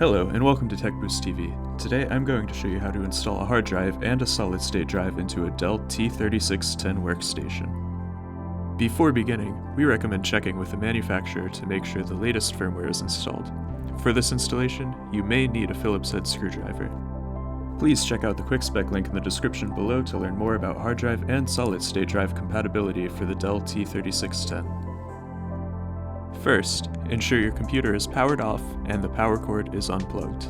Hello and welcome to TekBoost TV. Today I'm going to show you how to install a hard drive and a solid-state drive into a Dell T3610 Workstation. Before beginning, we recommend checking with the manufacturer to make sure the latest firmware is installed. For this installation, you may need a Phillips head screwdriver. Please check out the quick spec link in the description below to learn more about hard drive and solid-state drive compatibility for the Dell T3610. First, ensure your computer is powered off and the power cord is unplugged.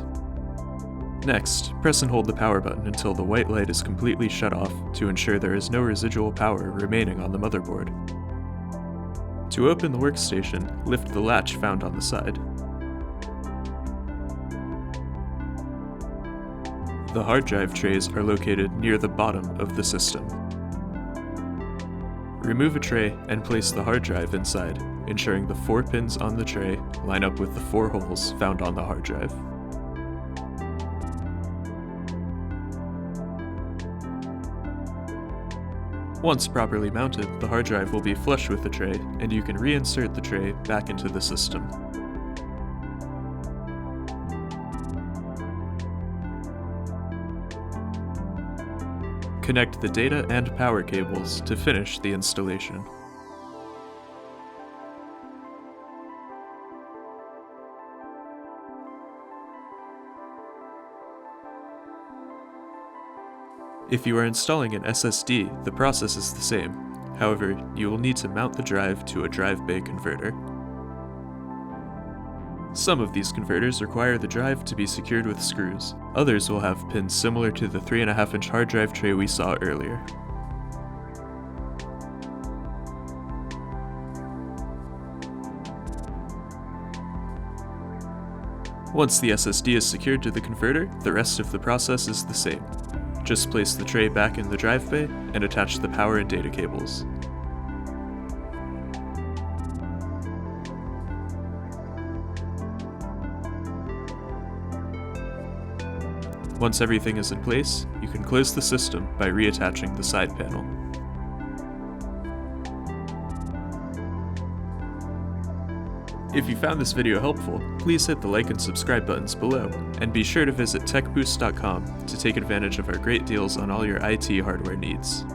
Next, press and hold the power button until the white light is completely shut off to ensure there is no residual power remaining on the motherboard. To open the workstation, lift the latch found on the side. The hard drive trays are located near the bottom of the system. Remove a tray and place the hard drive inside, ensuring the 4 pins on the tray line up with the 4 holes found on the hard drive. Once properly mounted, the hard drive will be flush with the tray, and you can reinsert the tray back into the system. Connect the data and power cables to finish the installation. If you are installing an SSD, the process is the same. However, you will need to mount the drive to a drive bay converter. Some of these converters require the drive to be secured with screws. Others will have pins similar to the 3.5-inch hard drive tray we saw earlier. Once the SSD is secured to the converter, the rest of the process is the same. Just place the tray back in the drive bay and attach the power and data cables. Once everything is in place, you can close the system by reattaching the side panel. If you found this video helpful, please hit the like and subscribe buttons below, and be sure to visit tekboost.com to take advantage of our great deals on all your IT hardware needs.